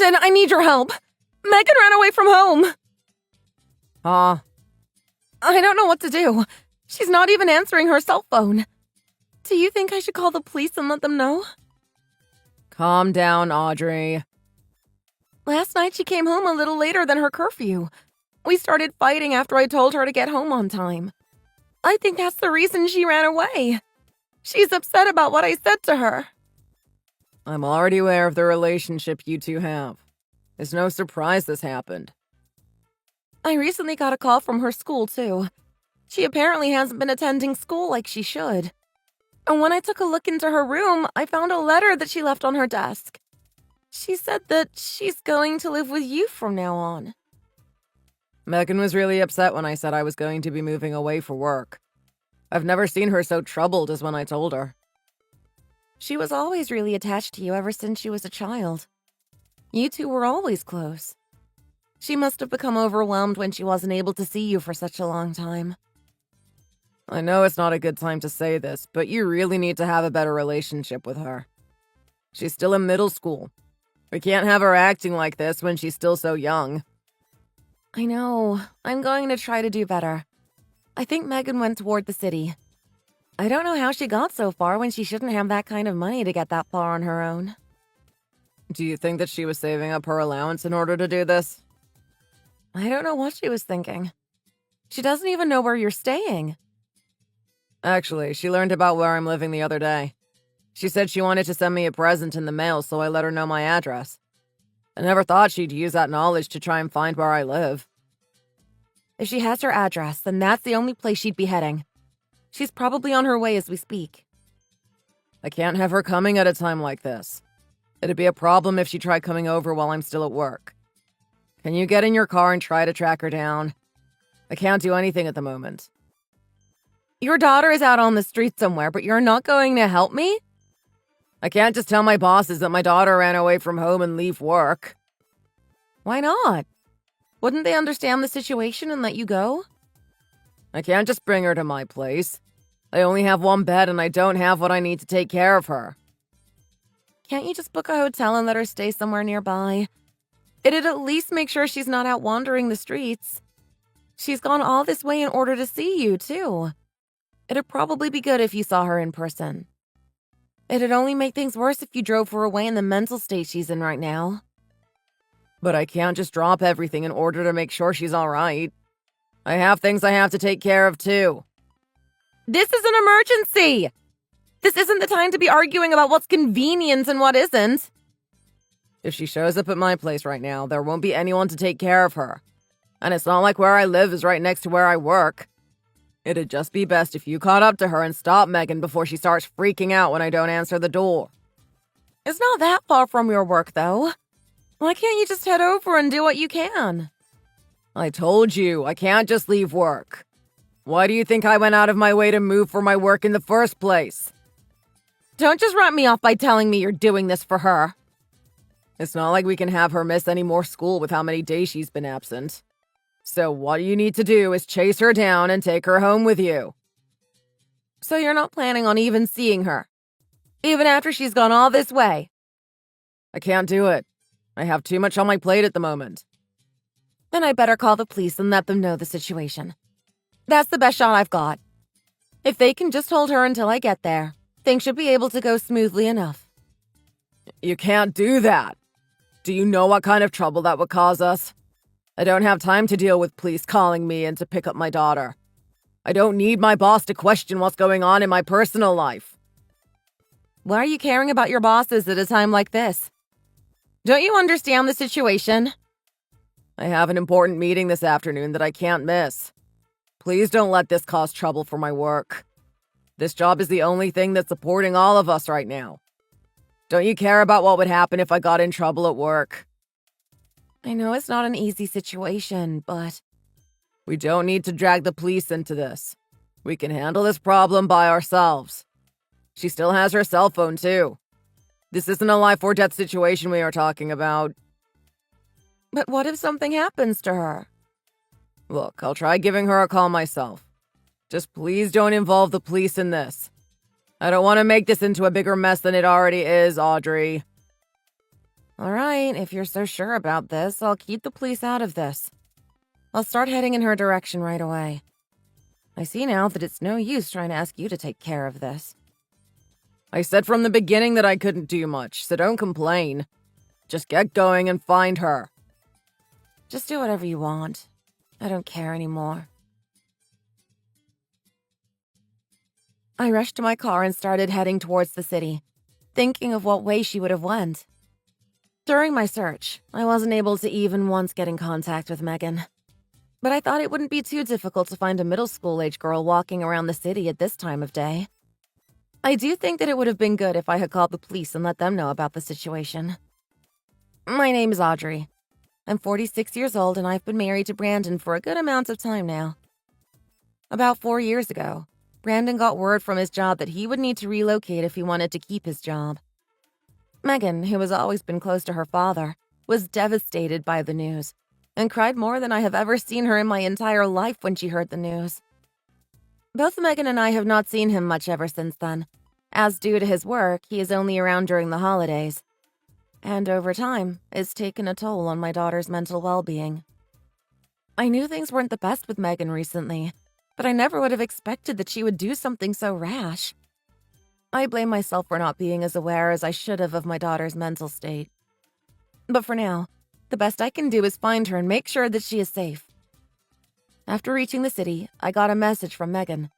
Listen, I need your help. Megan ran away from home. Huh? I don't know what to do. She's not even answering her cell phone. Do you think I should call the police and let them know? Calm down, Audrey. Last night she came home a little later than her curfew. We started fighting after I told her to get home on time. I think that's the reason she ran away. She's upset about what I said to her. I'm already aware of the relationship you two have. It's no surprise this happened. I recently got a call from her school, too. She apparently hasn't been attending school like she should. And when I took a look into her room, I found a letter that she left on her desk. She said that she's going to live with you from now on. Megan was really upset when I said I was going to be moving away for work. I've never seen her so troubled as when I told her. She was always really attached to you ever since she was a child. You two were always close. She must have become overwhelmed when she wasn't able to see you for such a long time. I know it's not a good time to say this, but you really need to have a better relationship with her. She's still in middle school. We can't have her acting like this when she's still so young. I know. I'm going to try to do better. I think Megan went toward the city. I don't know how she got so far when she shouldn't have that kind of money to get that far on her own. Do you think that she was saving up her allowance in order to do this? I don't know what she was thinking. She doesn't even know where you're staying. Actually, she learned about where I'm living the other day. She said she wanted to send me a present in the mail, so I let her know my address. I never thought she'd use that knowledge to try and find where I live. If she has her address, then that's the only place she'd be heading. She's probably on her way as we speak. I can't have her coming at a time like this. It'd be a problem if she tried coming over while I'm still at work. Can you get in your car and try to track her down? I can't do anything at the moment. Your daughter is out on the street somewhere, but you're not going to help me? I can't just tell my bosses that my daughter ran away from home and leave work. Why not? Wouldn't they understand the situation and let you go? I can't just bring her to my place. I only have one bed and I don't have what I need to take care of her. Can't you just book a hotel and let her stay somewhere nearby? It'd at least make sure she's not out wandering the streets. She's gone all this way in order to see you, too. It'd probably be good if you saw her in person. It'd only make things worse if you drove her away in the mental state she's in right now. But I can't just drop everything in order to make sure she's all right. I have things I have to take care of, too. This is an emergency! This isn't the time to be arguing about what's convenient and what isn't. If she shows up at my place right now, there won't be anyone to take care of her. And it's not like where I live is right next to where I work. It'd just be best if you caught up to her and stopped Megan before she starts freaking out when I don't answer the door. It's not that far from your work, though. Why can't you just head over and do what you can? I told you, I can't just leave work. Why do you think I went out of my way to move for my work in the first place? Don't just write me off by telling me you're doing this for her. It's not like we can have her miss any more school with how many days she's been absent. So what you need to do is chase her down and take her home with you. So you're not planning on even seeing her? Even after she's gone all this way? I can't do it. I have too much on my plate at the moment. Then I better call the police and let them know the situation. That's the best shot I've got. If they can just hold her until I get there, things should be able to go smoothly enough. You can't do that. Do you know what kind of trouble that would cause us? I don't have time to deal with police calling me in to pick up my daughter. I don't need my boss to question what's going on in my personal life. Why are you caring about your bosses at a time like this? Don't you understand the situation? I have an important meeting this afternoon that I can't miss. Please don't let this cause trouble for my work. This job is the only thing that's supporting all of us right now. Don't you care about what would happen if I got in trouble at work? I know it's not an easy situation, but... We don't need to drag the police into this. We can handle this problem by ourselves. She still has her cell phone, too. This isn't a life or death situation we are talking about. But what if something happens to her? Look, I'll try giving her a call myself. Just please don't involve the police in this. I don't want to make this into a bigger mess than it already is, Audrey. All right, if you're so sure about this, I'll keep the police out of this. I'll start heading in her direction right away. I see now that it's no use trying to ask you to take care of this. I said from the beginning that I couldn't do much, so don't complain. Just get going and find her. Just do whatever you want. I don't care anymore. I rushed to my car and started heading towards the city, thinking of what way she would have went. During my search, I wasn't able to even once get in contact with Megan. But I thought it wouldn't be too difficult to find a middle school-age girl walking around the city at this time of day. I do think that it would have been good if I had called the police and let them know about the situation. My name is Audrey. I'm 46 years old and I've been married to Brandon for a good amount of time now. About 4 years ago, Brandon got word from his job that he would need to relocate if he wanted to keep his job. Megan, who has always been close to her father, was devastated by the news and cried more than I have ever seen her in my entire life when she heard the news. Both Megan and I have not seen him much ever since then, as due to his work, he is only around during the holidays. And over time, it's taken a toll on my daughter's mental well-being. I knew things weren't the best with Megan recently, but I never would have expected that she would do something so rash. I blame myself for not being as aware as I should have of my daughter's mental state. But for now, the best I can do is find her and make sure that she is safe. After reaching the city, I got a message from Megan.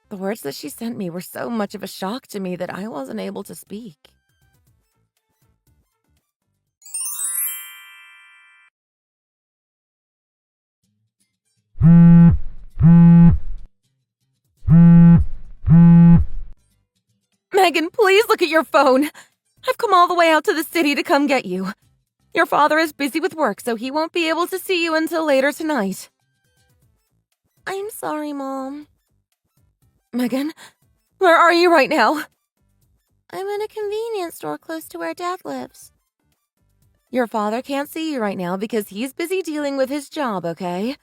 The words that she sent me were so much of a shock to me that I wasn't able to speak. Megan, please look at your phone. I've come all the way out to the city to come get you. Your father is busy with work, so he won't be able to see you until later tonight. I'm sorry, Mom. Megan, where are you right now? I'm in a convenience store close to where Dad lives. Your father can't see you right now because he's busy dealing with his job, okay?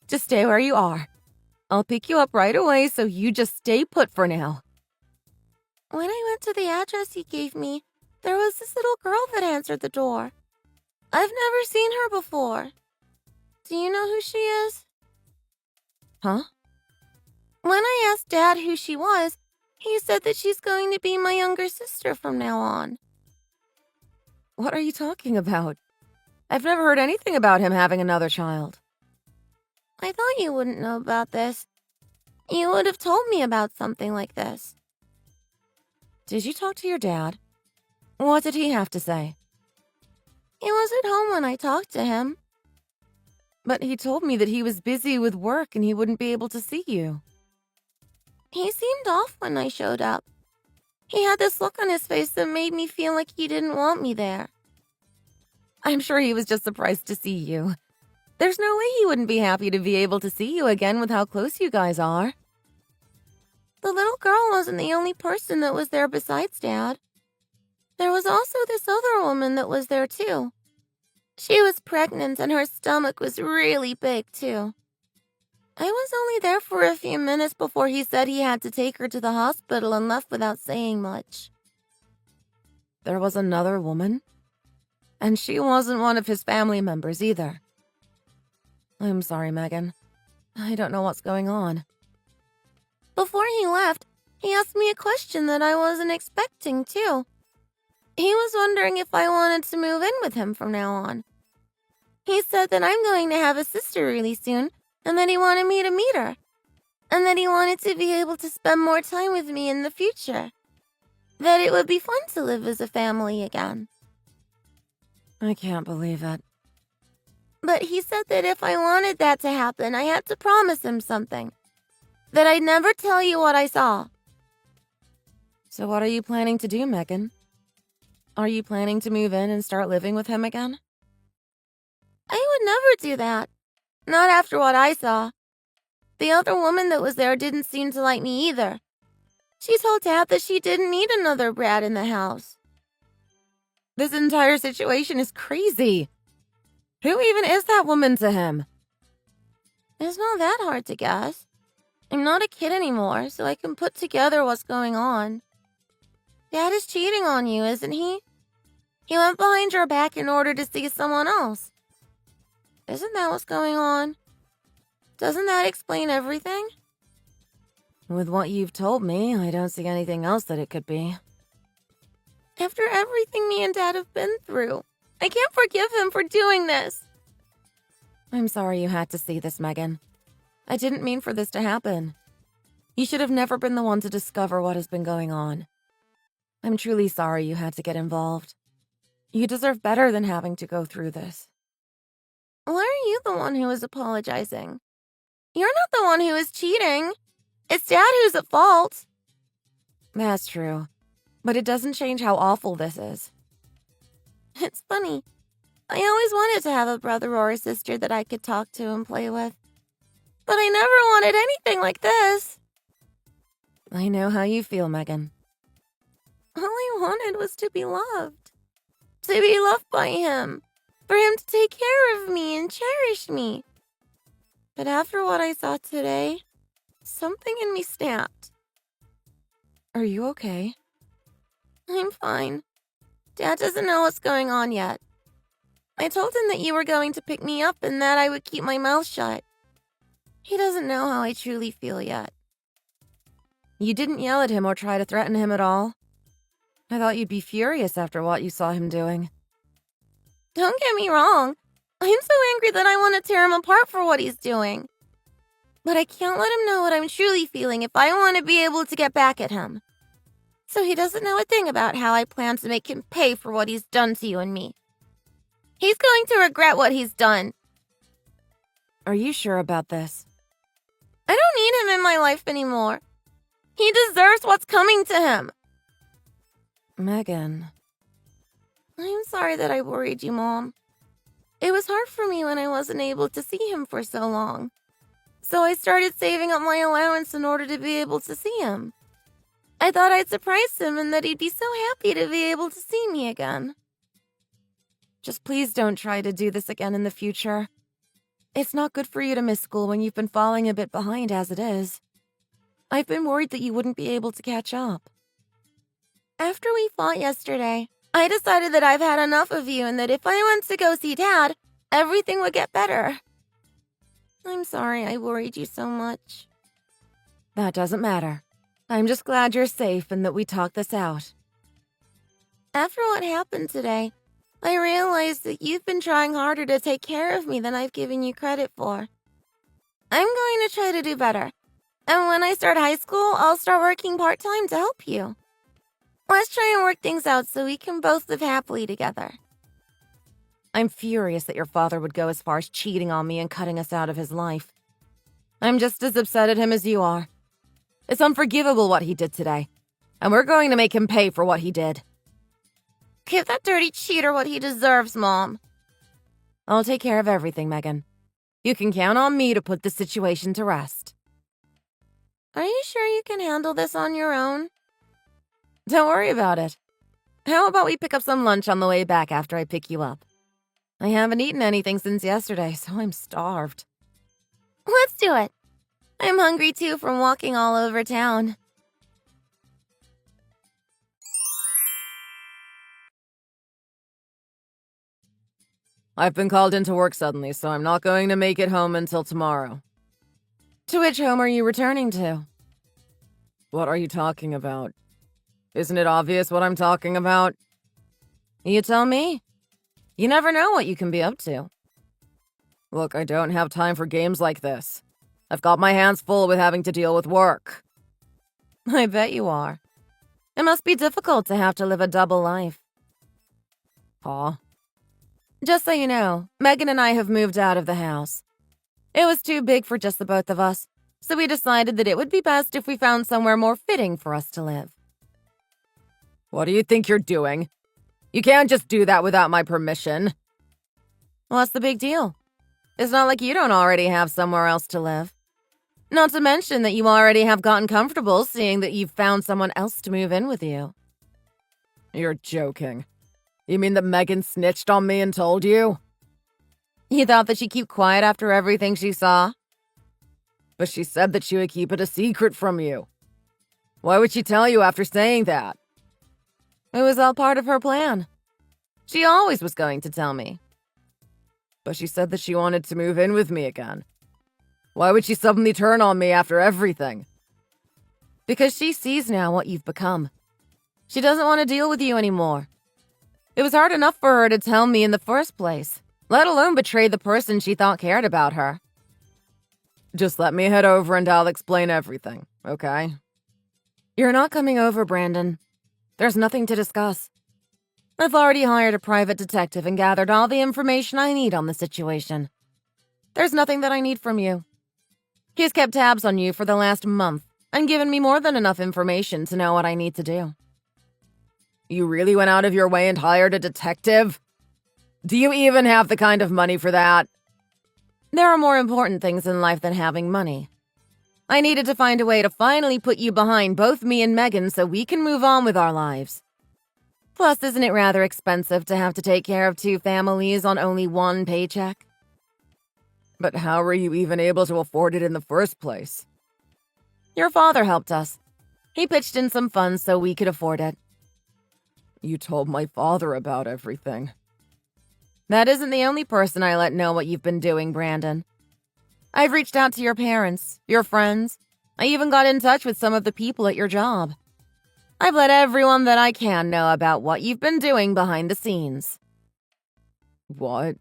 Just stay where you are. I'll pick you up right away, so you just stay put for now. When I went to the address he gave me, there was this little girl that answered the door. I've never seen her before. Do you know who she is? Huh? When I asked Dad who she was, he said that she's going to be my younger sister from now on. What are you talking about? I've never heard anything about him having another child. I thought you wouldn't know about this. You would have told me about something like this. Did you talk to your dad? What did he have to say? He was at home when I talked to him. But he told me that he was busy with work and he wouldn't be able to see you. He seemed off when I showed up. He had this look on his face that made me feel like he didn't want me there. I'm sure he was just surprised to see you. There's no way he wouldn't be happy to be able to see you again with how close you guys are. The little girl wasn't the only person that was there besides Dad. There was also this other woman that was there too. She was pregnant and her stomach was really big too. I was only there for a few minutes before he said he had to take her to the hospital and left without saying much. There was another woman? And she wasn't one of his family members either. I'm sorry, Megan. I don't know what's going on. Before he left, he asked me a question that I wasn't expecting, too. He was wondering if I wanted to move in with him from now on. He said that I'm going to have a sister really soon, and that he wanted me to meet her. And that he wanted to be able to spend more time with me in the future. That it would be fun to live as a family again. I can't believe it. But he said that if I wanted that to happen, I had to promise him something. That I'd never tell you what I saw. So what are you planning to do, Megan? Are you planning to move in and start living with him again? I would never do that. Not after what I saw. The other woman that was there didn't seem to like me either. She told Dad that she didn't need another brat in the house. This entire situation is crazy. Who even is that woman to him? It's not that hard to guess. I'm not a kid anymore, so I can put together what's going on. Dad is cheating on you, isn't he? He went behind your back in order to see someone else. Isn't that what's going on? Doesn't that explain everything? With what you've told me, I don't see anything else that it could be. After everything me and Dad have been through, I can't forgive him for doing this. I'm sorry you had to see this, Megan. I didn't mean for this to happen. You should have never been the one to discover what has been going on. I'm truly sorry you had to get involved. You deserve better than having to go through this. Why are you the one who is apologizing? You're not the one who is cheating. It's Dad who's at fault. That's true, but it doesn't change how awful this is. It's funny. I always wanted to have a brother or a sister that I could talk to and play with. But I never wanted anything like this. I know how you feel, Megan. All I wanted was to be loved. To be loved by him. For him to take care of me and cherish me. But after what I saw today, something in me snapped. Are you okay? I'm fine. Dad doesn't know what's going on yet. I told him that you were going to pick me up and that I would keep my mouth shut. He doesn't know how I truly feel yet. You didn't yell at him or try to threaten him at all? I thought you'd be furious after what you saw him doing. Don't get me wrong. I'm so angry that I want to tear him apart for what he's doing. But I can't let him know what I'm truly feeling if I want to be able to get back at him. So he doesn't know a thing about how I plan to make him pay for what he's done to you and me. He's going to regret what he's done. Are you sure about this? I don't need him in my life anymore. He deserves what's coming to him. Megan. I'm sorry that I worried you, Mom. It was hard for me when I wasn't able to see him for so long. So I started saving up my allowance in order to be able to see him. I thought I'd surprise him and that he'd be so happy to be able to see me again. Just please don't try to do this again in the future. It's not good for you to miss school when you've been falling a bit behind as it is. I've been worried that you wouldn't be able to catch up. After we fought yesterday, I decided that I've had enough of you and that if I went to go see Dad, everything would get better. I'm sorry I worried you so much. That doesn't matter. I'm just glad you're safe and that we talked this out. After what happened today, I realized that you've been trying harder to take care of me than I've given you credit for. I'm going to try to do better. And when I start high school, I'll start working part-time to help you. Let's try and work things out so we can both live happily together. I'm furious that your father would go as far as cheating on me and cutting us out of his life. I'm just as upset at him as you are. It's unforgivable what he did today, and we're going to make him pay for what he did. Give that dirty cheater what he deserves, Mom. I'll take care of everything, Megan. You can count on me to put the situation to rest. Are you sure you can handle this on your own? Don't worry about it. How about we pick up some lunch on the way back after I pick you up? I haven't eaten anything since yesterday, so I'm starved. Let's do it. I'm hungry too from walking all over town. I've been called into work suddenly, so I'm not going to make it home until tomorrow. To which home are you returning to? What are you talking about? Isn't it obvious what I'm talking about? You tell me. You never know what you can be up to. Look, I don't have time for games like this. I've got my hands full with having to deal with work. I bet you are. It must be difficult to have to live a double life. Aw. Just so you know, Megan and I have moved out of the house. It was too big for just the both of us, so we decided that it would be best if we found somewhere more fitting for us to live. What do you think you're doing? You can't just do that without my permission. What's the big deal? It's not like you don't already have somewhere else to live. Not to mention that you already have gotten comfortable seeing that you've found someone else to move in with you. You're joking. You mean that Megan snitched on me and told you? You thought that she'd keep quiet after everything she saw? But she said that she would keep it a secret from you. Why would she tell you after saying that? It was all part of her plan. She always was going to tell me. But she said that she wanted to move in with me again. Why would she suddenly turn on me after everything? Because she sees now what you've become. She doesn't want to deal with you anymore. It was hard enough for her to tell me in the first place, let alone betray the person she thought cared about her. Just let me head over and I'll explain everything, okay? You're not coming over, Brandon. There's nothing to discuss. I've already hired a private detective and gathered all the information I need on the situation. There's nothing that I need from you. He's kept tabs on you for the last month and given me more than enough information to know what I need to do. You really went out of your way and hired a detective? Do you even have the kind of money for that? There are more important things in life than having money. I needed to find a way to finally put you behind both me and Megan so we can move on with our lives. Plus, isn't it rather expensive to have to take care of 2 families on only 1 paycheck? But how were you even able to afford it in the first place? Your father helped us. He pitched in some funds so we could afford it. You told my father about everything. That isn't the only person I let know what you've been doing, Brandon. I've reached out to your parents, your friends. I even got in touch with some of the people at your job. I've let everyone that I can know about what you've been doing behind the scenes. What?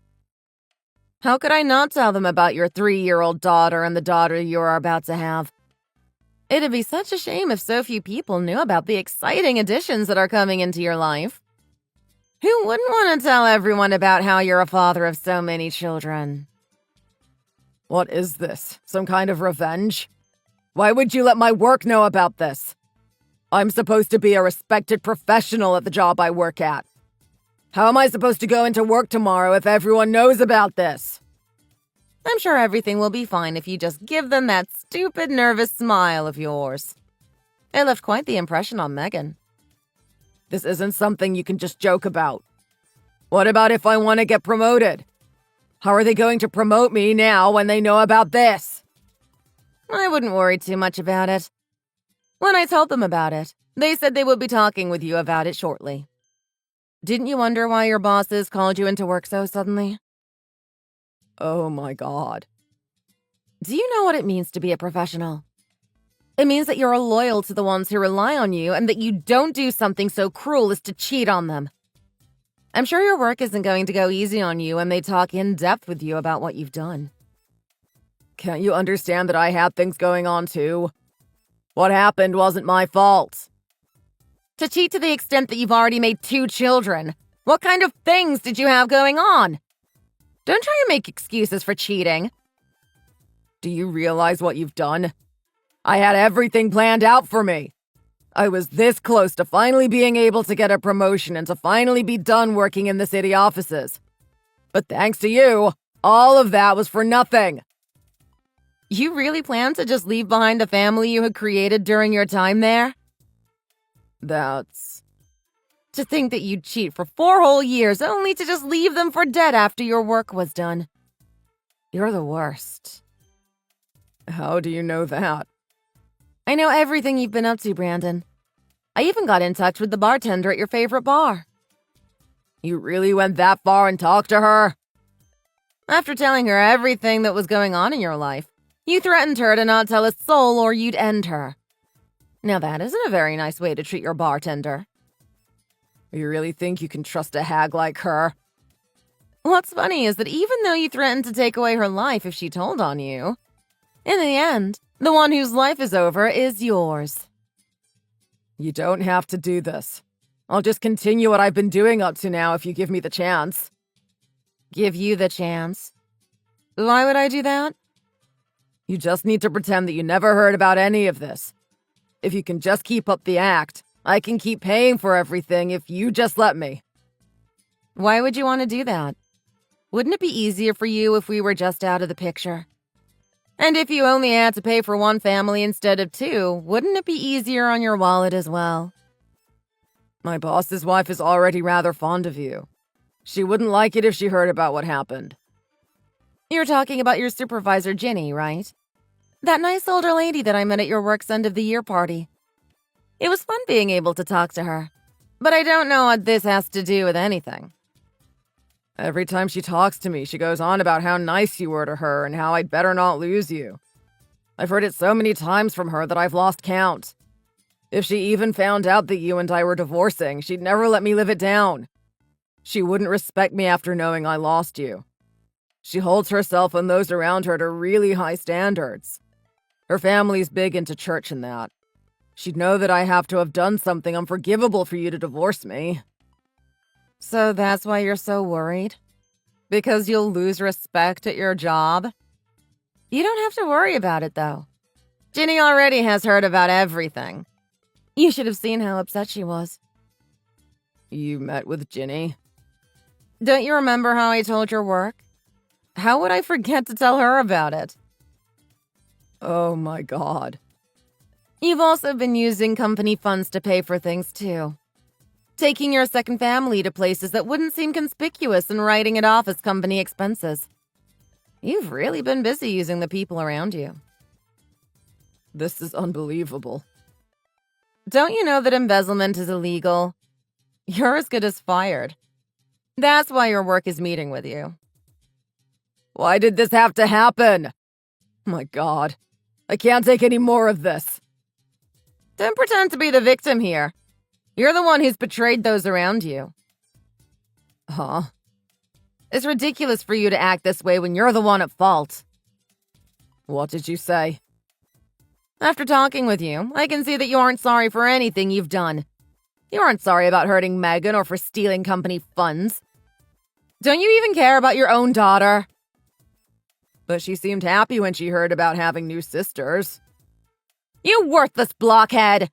How could I not tell them about your 3-year-old daughter and the daughter you are about to have? It'd be such a shame if so few people knew about the exciting additions that are coming into your life. Who wouldn't want to tell everyone about how you're a father of so many children? What is this? Some kind of revenge? Why would you let my work know about this? I'm supposed to be a respected professional at the job I work at. How am I supposed to go into work tomorrow if everyone knows about this? I'm sure everything will be fine if you just give them that stupid, nervous smile of yours. It left quite the impression on Megan. This isn't something you can just joke about. What about if I want to get promoted? How are they going to promote me now when they know about this? I wouldn't worry too much about it. When I told them about it, they said they would be talking with you about it shortly. Didn't you wonder why your bosses called you into work so suddenly? Oh my God. Do you know what it means to be a professional? It means that you're loyal to the ones who rely on you and that you don't do something so cruel as to cheat on them. I'm sure your work isn't going to go easy on you when they talk in depth with you about what you've done. Can't you understand that I had things going on too? What happened wasn't my fault. To cheat to the extent that you've already made 2 children, what kind of things did you have going on? Don't try and make excuses for cheating. Do you realize what you've done? I had everything planned out for me. I was this close to finally being able to get a promotion and to finally be done working in the city offices. But thanks to you, all of that was for nothing. You really planned to just leave behind the family you had created during your time there? That's... To think that you'd cheat for 4 whole years only to just leave them for dead after your work was done. You're the worst. How do you know that? I know everything you've been up to, Brandon. I even got in touch with the bartender at your favorite bar. You really went that far and talked to her? After telling her everything that was going on in your life, you threatened her to not tell a soul or you'd end her. Now that isn't a very nice way to treat your bartender. You really think you can trust a hag like her? What's funny is that even though you threatened to take away her life if she told on you, in the end, the one whose life is over is yours. You don't have to do this. I'll just continue what I've been doing up to now if you give me the chance. Give you the chance? Why would I do that? You just need to pretend that you never heard about any of this. If you can just keep up the act, I can keep paying for everything if you just let me. Why would you want to do that? Wouldn't it be easier for you if we were just out of the picture? And if you only had to pay for 1 family instead of 2, wouldn't it be easier on your wallet as well? My boss's wife is already rather fond of you. She wouldn't like it if she heard about what happened. You're talking about your supervisor, Ginny, right? That nice older lady that I met at your work's end-of-the-year party. It was fun being able to talk to her. But I don't know what this has to do with anything. Every time she talks to me, she goes on about how nice you were to her and how I'd better not lose you. I've heard it so many times from her that I've lost count. If she even found out that you and I were divorcing, she'd never let me live it down. She wouldn't respect me after knowing I lost you. She holds herself and those around her to really high standards. Her family's big into church and that. She'd know that I have to have done something unforgivable for you to divorce me. So that's why you're so worried? Because you'll lose respect at your job? You don't have to worry about it, though. Ginny already has heard about everything. You should have seen how upset she was. You met with Ginny? Don't you remember how I told your work? How would I forget to tell her about it? Oh my God. You've also been using company funds to pay for things, too. Taking your second family to places that wouldn't seem conspicuous and writing it off as company expenses. You've really been busy using the people around you. This is unbelievable. Don't you know that embezzlement is illegal? You're as good as fired. That's why your work is meeting with you. Why did this have to happen? My God. I can't take any more of this. Don't pretend to be the victim here. You're the one who's betrayed those around you. Huh? It's ridiculous for you to act this way when you're the one at fault. What did you say? After talking with you, I can see that you aren't sorry for anything you've done. You aren't sorry about hurting Megan or for stealing company funds. Don't you even care about your own daughter? But she seemed happy when she heard about having new sisters. You worthless blockhead!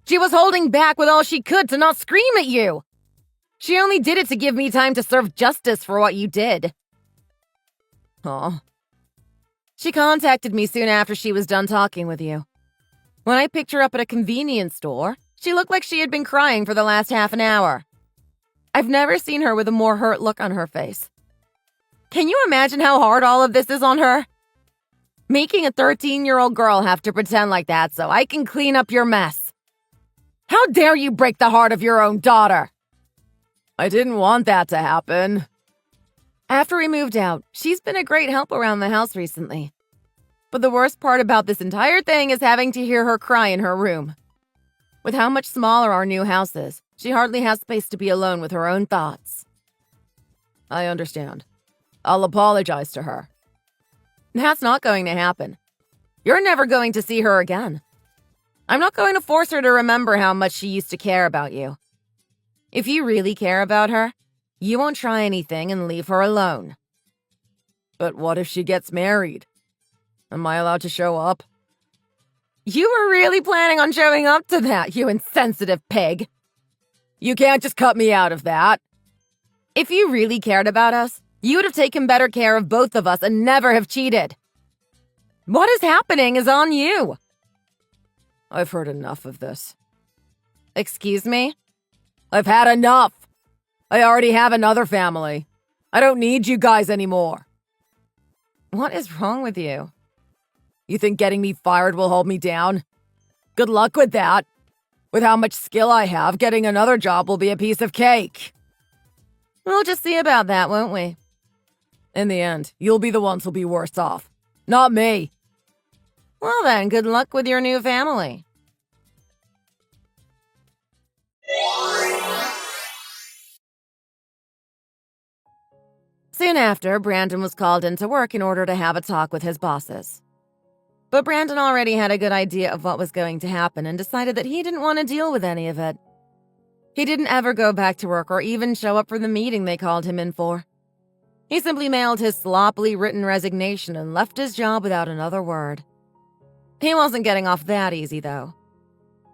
She was holding back with all she could to not scream at you! She only did it to give me time to serve justice for what you did. Huh? She contacted me soon after she was done talking with you. When I picked her up at a convenience store, she looked like she had been crying for the last half an hour. I've never seen her with a more hurt look on her face. Can you imagine how hard all of this is on her? Making a 13-year-old girl have to pretend like that so I can clean up your mess. How dare you break the heart of your own daughter? I didn't want that to happen. After we moved out, she's been a great help around the house recently. But the worst part about this entire thing is having to hear her cry in her room. With how much smaller our new house is, she hardly has space to be alone with her own thoughts. I understand. I'll apologize to her. That's not going to happen. You're never going to see her again. I'm not going to force her to remember how much she used to care about you. If you really care about her, you won't try anything and leave her alone. But what if she gets married? Am I allowed to show up? You were really planning on showing up to that, you insensitive pig. You can't just cut me out of that. If you really cared about us, you would have taken better care of both of us and never have cheated. What is happening is on you. I've heard enough of this. Excuse me? I've had enough. I already have another family. I don't need you guys anymore. What is wrong with you? You think getting me fired will hold me down? Good luck with that. With how much skill I have, getting another job will be a piece of cake. We'll just see about that, won't we? In the end, you'll be the ones who'll be worse off. Not me. Well then, good luck with your new family. Soon after, Brandon was called into work in order to have a talk with his bosses. But Brandon already had a good idea of what was going to happen and decided that he didn't want to deal with any of it. He didn't ever go back to work or even show up for the meeting they called him in for. He simply mailed his sloppily written resignation and left his job without another word. He wasn't getting off that easy, though.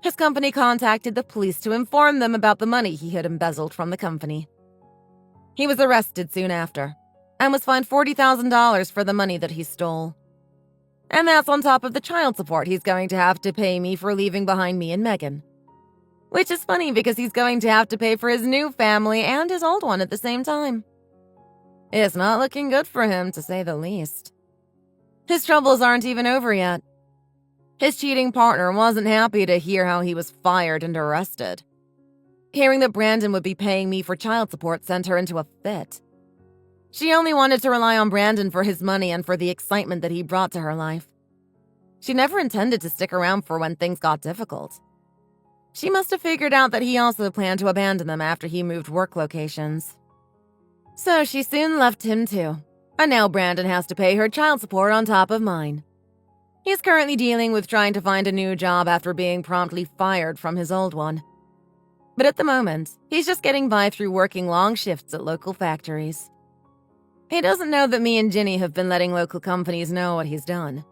His company contacted the police to inform them about the money he had embezzled from the company. He was arrested soon after and was fined $40,000 for the money that he stole. And that's on top of the child support he's going to have to pay me for leaving behind me and Megan. Which is funny because he's going to have to pay for his new family and his old one at the same time. It's not looking good for him, to say the least. His troubles aren't even over yet. His cheating partner wasn't happy to hear how he was fired and arrested. Hearing that Brandon would be paying me for child support sent her into a fit. She only wanted to rely on Brandon for his money and for the excitement that he brought to her life. She never intended to stick around for when things got difficult. She must have figured out that he also planned to abandon them after he moved work locations. So she soon left him too, and now Brandon has to pay her child support on top of mine. He's currently dealing with trying to find a new job after being promptly fired from his old one. But at the moment, he's just getting by through working long shifts at local factories. He doesn't know that me and Ginny have been letting local companies know what he's done.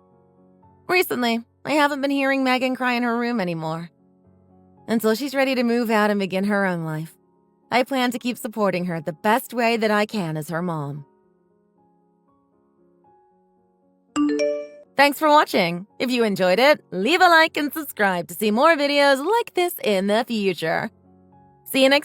Recently, I haven't been hearing Megan cry in her room anymore. Until she's ready to move out and begin her own life, I plan to keep supporting her the best way that I can as her mom. Thanks for watching. If you enjoyed it, leave a like and subscribe to see more videos like this in the future. See you next time.